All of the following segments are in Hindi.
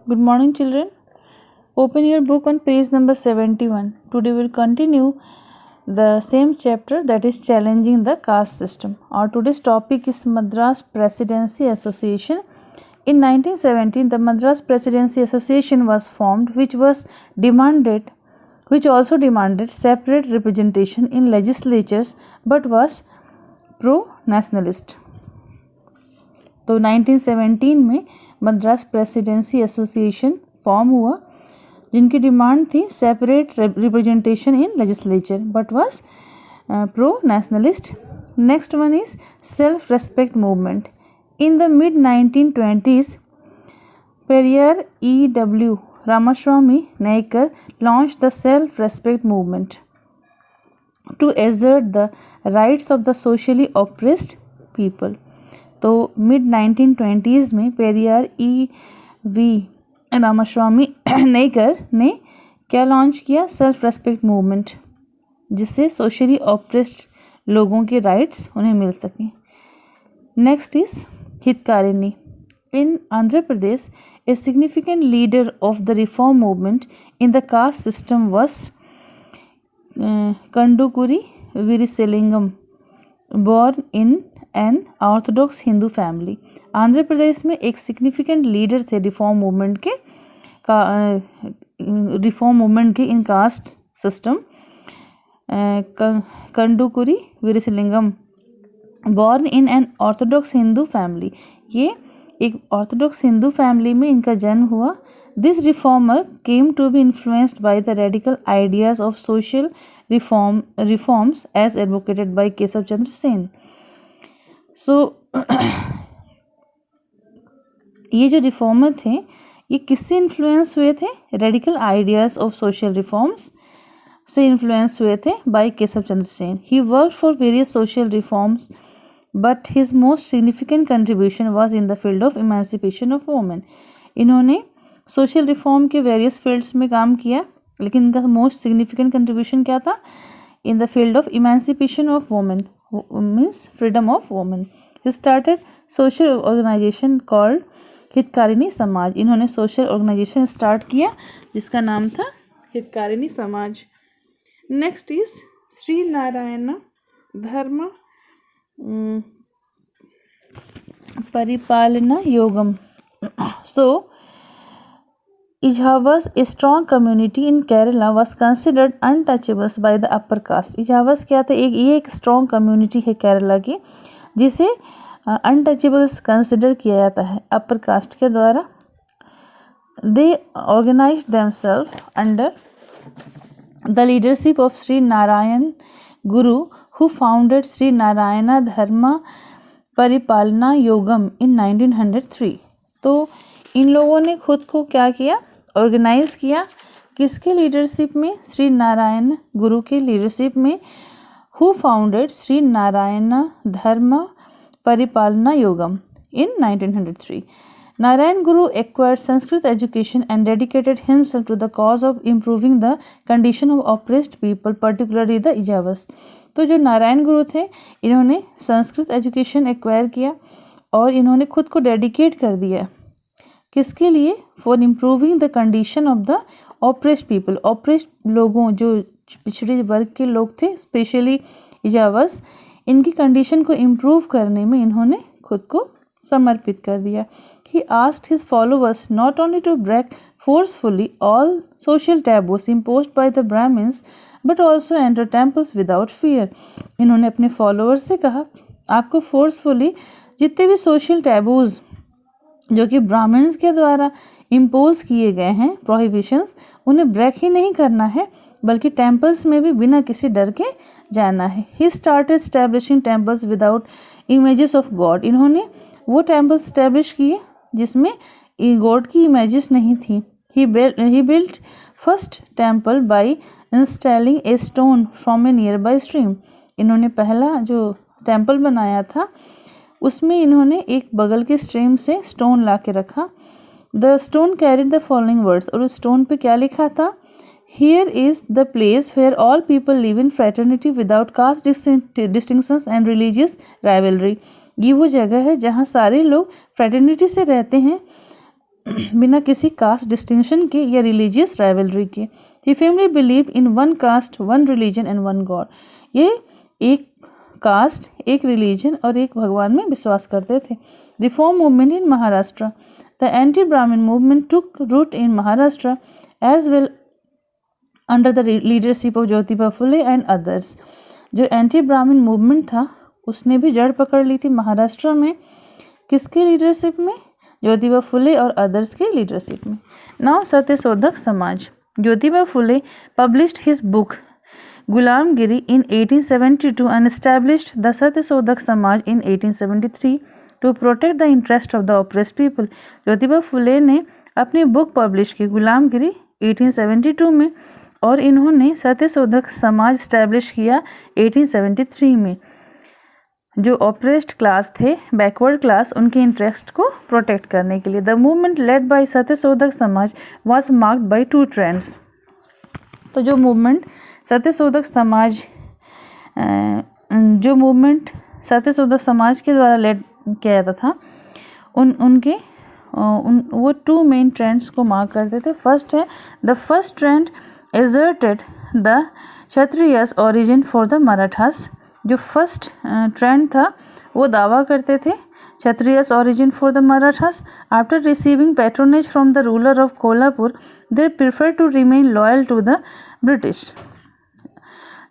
Good morning, children. Open your book on page number 71. Today we will continue the same chapter, that is challenging the caste system. Our today's topic is Madras Presidency Association. In 1917, the Madras Presidency Association was formed, which also demanded separate representation in legislatures, but was pro-nationalist. तो 1917 में मद्रास प्रेसिडेंसी एसोसिएशन फॉर्म हुआ, जिनकी डिमांड थी separate representation in legislature but was pro nationalist. Next one is self respect movement. In the mid 1920s, Periyar E.W. Ramaswamy Naicker launched the self-respect movement to assert the rights of the socially oppressed people. तो मिड 1920s में पेरियार E.V. रामास्वामी नायकर ने क्या लॉन्च किया? सेल्फ रेस्पेक्ट मूवमेंट, जिससे सोशली ऑप्रेस्ड लोगों के राइट्स उन्हें मिल सकें. Next is Hitakarini. In Andhra Pradesh, a significant leader of the reform movement in the caste system was Kandukuri Veeresalingam, born in an orthodox Hindu family. Andhra Pradesh में एक सिग्निफिकेंट लीडर थे रिफॉर्म मूवमेंट के in caste system, Kandukuri Veeresalingam, born in an orthodox Hindu family. ये एक ऑर्थोडॉक्स हिंदू फैमिली में इनका जन्म हुआ. This reformer came to be influenced by the radical ideas of social reforms as advocated by Keshab Chandra Sen. So ये जो रिफॉर्मर थे, ये किससे इन्फ्लुएंस हुए थे? Radical ideas of social reforms से इन्फ्लुएंस हुए थे by Keshab Chandra Sen. He work for various social reforms but his most significant contribution was in the field of emancipation of women. इन्होंने सोशल रिफॉर्म के वेरियस फील्ड्स में काम किया, लेकिन इनका मोस्ट सिग्निफिकेंट कंट्रीब्यूशन क्या था? In the field of emancipation of women, means freedom of women. He started social organisation called Hitakarini Samaj. इन्होंने सोशल ऑर्गेनाइजेशन स्टार्ट किया जिसका नाम था हितकारिणी समाज. नेक्स्ट इज श्री नारायण धर्म परिपालना योगम. सो Ijhavas, a strong community in Kerala, was considered untouchables by the upper caste. Ijhavas क्या थे? एक strong community है केरला की, जिसे untouchables consider किया जाता है upper caste के द्वारा. They organized themselves under the leadership of Sri Narayan Guru, who founded Sri Narayana Dharma Paripalana Yogam in 1903. तो इन लोगों ने खुद को क्या किया? ऑर्गेनाइज किया. किसके लीडरशिप में? श्री नारायण गुरु के लीडरशिप में. हु फाउंडेड श्री नारायण धर्म परिपालना योगम इन 1903. नारायण गुरु acquired Sanskrit education and dedicated himself to the cause of improving the condition of oppressed people, particularly the Ijhavas. तो जो नारायण गुरु थे, इन्होंने संस्कृत एजुकेशन एक्वायर किया और इन्होंने खुद को डेडिकेट कर दिया. किसके लिए? For improving the condition of the oppressed people. Oppressed लोगों, जो पिछड़े वर्ग के लोग थे, स्पेशली इजावस, इनकी कंडीशन को इम्प्रूव करने में इन्होंने खुद को समर्पित कर दिया. He asked his followers not only to break forcefully all social taboos imposed by the brahmins but also enter temples without fear. इन्होंने अपने फॉलोअर्स से कहा, आपको फोर्सफुली जितने भी सोशल टैबूज जो कि ब्राह्मण्स के द्वारा इम्पोज किए गए हैं, प्रोहिबिशंस, उन्हें ब्रेक ही नहीं करना है, बल्कि टेम्पल्स में भी बिना किसी डर के जाना है. He started establishing temples without images of God. इन्होंने वो टेम्पल्स एस्टैब्लिश किए जिसमें गॉड की इमेजेस नहीं थी. He built first temple by installing a stone from a nearby stream. इन्होंने पहला जो टेम्पल बनाया था, उसमें इन्होंने एक बगल के स्ट्रीम से स्टोन ला के रखा. The stone carried the following words. और उस स्टोन पे क्या लिखा था? Here is the place where all people live in fraternity without caste distinctions and religious rivalry. ये वो जगह है जहाँ सारे लोग फ्रेटर्निटी से रहते हैं बिना किसी कास्ट डिस्टिंक्शन के या रिलीजियस राइवलरी के। He firmly believed in one caste, one religion and one god. ये एक कास्ट, एक रिलीजन और एक भगवान में विश्वास करते थे। Reform movement in Maharashtra. The anti Brahmin movement took root in Maharashtra as well under the leadership of Jyotiba Phule and others. जो एंटी ब्राह्मण मूवमेंट था उसने भी जड़ पकड़ ली थी महाराष्ट्र में। किसके लीडरशिप में? ज्योतिबा फुले और अदर्स के लीडरशिप में। Now Satyashodhak Samaj. Jyotiba Phule published his book Gulamgiri in 1872 and established the Satyasodhak Samaj in 1873 to protect the interest of the oppressed people. Jyotiba Phule ने अपनी बुक पब्लिश की गुलामगिरी 1872 में और इन्होंने सत्यशोधक समाज स्टैब्लिश किया 1873 में। जो ऑप्रेस्ड क्लास थे, बैकवर्ड क्लास, उनके इंटरेस्ट को प्रोटेक्ट करने के लिए। The movement led by Satyashodhak Samaj was marked by two trends. तो जो मूवमेंट सत्यशोधक समाज के द्वारा लेड किया जाता था, वो टू मेन ट्रेंड्स को मार्क करते थे। फर्स्ट है the first trend asserted the Kshatriyas origin for the Marathas. जो फर्स्ट ट्रेंड था वो दावा करते थे Kshatriyas origin for the Marathas. After receiving patronage from the ruler of Kolhapur they prefer to remain loyal to the British.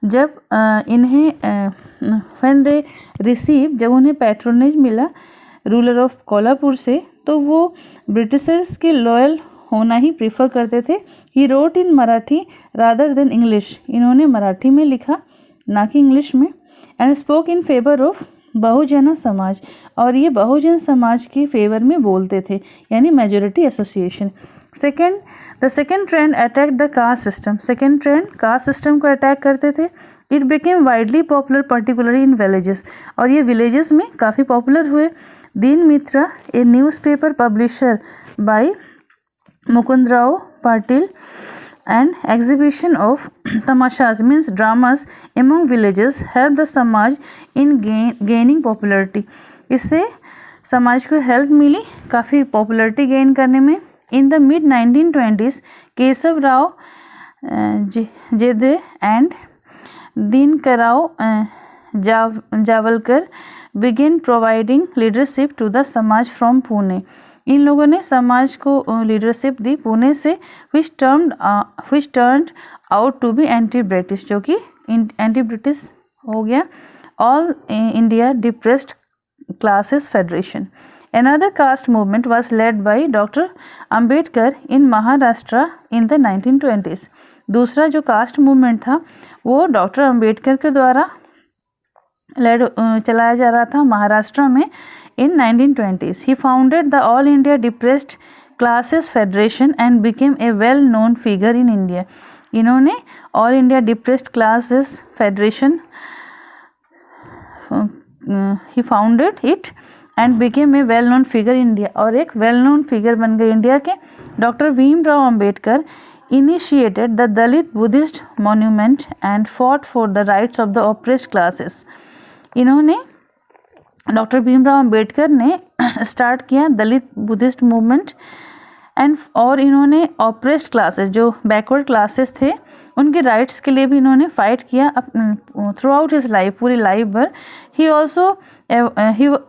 जब जब उन्हें पैट्रोनेज मिला रूलर ऑफ कोल्हापुर से, तो वो ब्रिटिशर्स के लॉयल होना ही प्रीफर करते थे। He wrote in Marathi rather than English. इन्होंने मराठी में लिखा ना कि इंग्लिश में। And spoke in favour of Bahujan Samaj. और ये बहुजन समाज के फेवर में बोलते थे, यानी majority association. The second trend attack the caste system. Second trend caste system को अटैक करते थे। It became widely popular particularly in villages. और ये विलेजेस में काफ़ी पॉपुलर हुए। Din Mitra, a newspaper publisher by Mukundrao Patil, and exhibition of tamashas means dramas among villages helped the samaj in gaining popularity. इससे समाज को हेल्प मिली काफ़ी पॉपुलरिटी गेन करने में। In the mid 1920s Keshav Rao Jedhe and Dinkarrao Javalkar begin providing leadership to the Samaj from Pune. इन लोगों ने समाज को लीडरशिप दी पुणे से, which turned out to be anti British, जो कि एंटी ब्रिटिश हो गया। All India depressed classes federation. Another caste movement was led by Dr. Ambedkar in Maharashtra in the 1920s. दूसरा जो कास्ट मूवमेंट था वो डॉक्टर अम्बेडकर के द्वारा चलाया जा रहा था महाराष्ट्र में in 1920s. He founded the All India Depressed Classes Federation and became a well-known figure in India. इन्होंने All India Depressed Classes Federation he founded it and became a well-known figure in India. और एक well-known figure बन गए इंडिया के। Doctor Bhimrao Ambedkar initiated the Dalit Buddhist monument and fought for the rights of the oppressed classes. इन्होंने डॉक्टर भीमराव अम्बेडकर ने स्टार्ट किया दलित बुद्धिस्ट मूवमेंट और इन्होंने ऑप्रेस्ड क्लासेस, जो बैकवर्ड क्लासेस थे, उनके राइट्स के लिए भी इन्होंने फाइट किया थ्रू आउट हिज लाइफ, पूरी लाइफ भर। He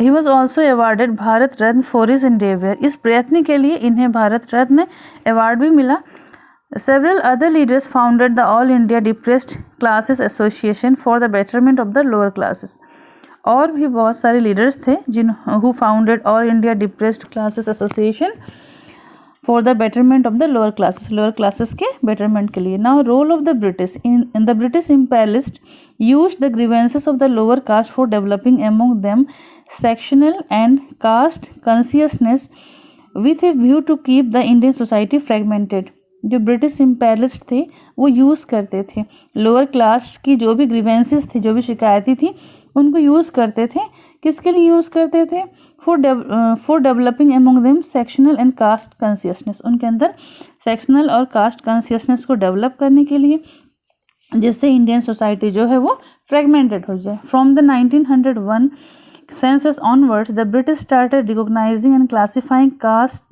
was also awarded Bharat Ratna for his Endeavour. इस प्रयत्न के लिए इन्हें भारत रत्न अवार्ड भी मिला। Several other leaders founded the All India Depressed Classes Association for the betterment of the lower classes. और भी बहुत सारे लीडर्स थे who founded All India Depressed Classes Association for the betterment of the lower classes के betterment के लिए. Now role of the British in the British imperialists used the grievances of the lower caste for developing among them sectional and caste consciousness with a view to keep the Indian society fragmented. जो ब्रिटिश इम्पेरियलिस्ट थे वो यूज़ करते थे लोअर क्लास की जो भी ग्रीवेंसेस थी, जो भी शिकायतें थी, उनको यूज़ करते थे। किसके लिए यूज़ करते थे? For developing among them sectional and caste consciousness. उनके अंदर सेक्शनल और कास्ट कॉन्शियसनेस को डेवलप करने के लिए, जिससे इंडियन सोसाइटी जो है वो फ्रेगमेंटेड हो जाए। From the 1901 census onwards, the British started recognizing and classifying caste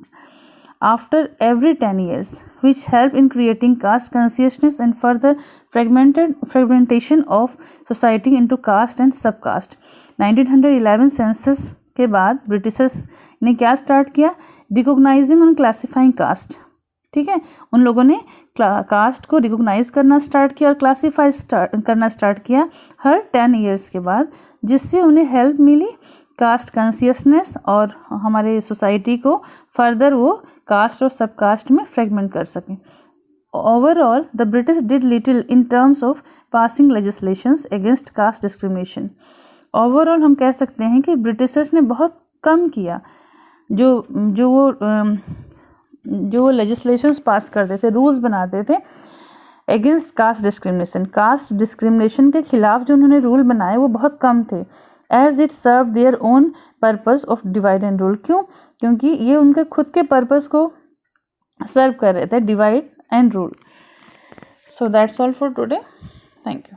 after every 10 years, which help in creating caste consciousness and further fragmentation of society into caste and subcaste. 1911 census के बाद ब्रिटिशर्स ने क्या स्टार्ट किया? रिकॉग्नाइजिंग और क्लासिफाइंग कास्ट। ठीक है, उन लोगों ने कास्ट को रिकॉग्नाइज करना स्टार्ट किया और क्लासीफाई करना स्टार्ट किया हर 10 ईयर्स के बाद, जिससे उन्हें हेल्प मिली कास्ट कॉन्शियसनेस और हमारे सोसाइटी को फर्दर वो कास्ट और सब कास्ट में फ्रेगमेंट कर सकें। Overall the British did little in terms of passing legislations against caste discrimination. Overall हम कह सकते हैं कि ब्रिटिशर्स ने बहुत कम किया जो लेजिस्लेशंस पास करते थे, रूल्स बनाते थे against caste discrimination. Caste discrimination के खिलाफ जो उन्होंने रूल बनाए वो बहुत कम थे, as it serve their own purpose of divide and rule. क्यों? क्योंकि ये उनके खुद के पर्पस को सर्व कर रहे थे, divide and rule. So that's all for today. Thank you.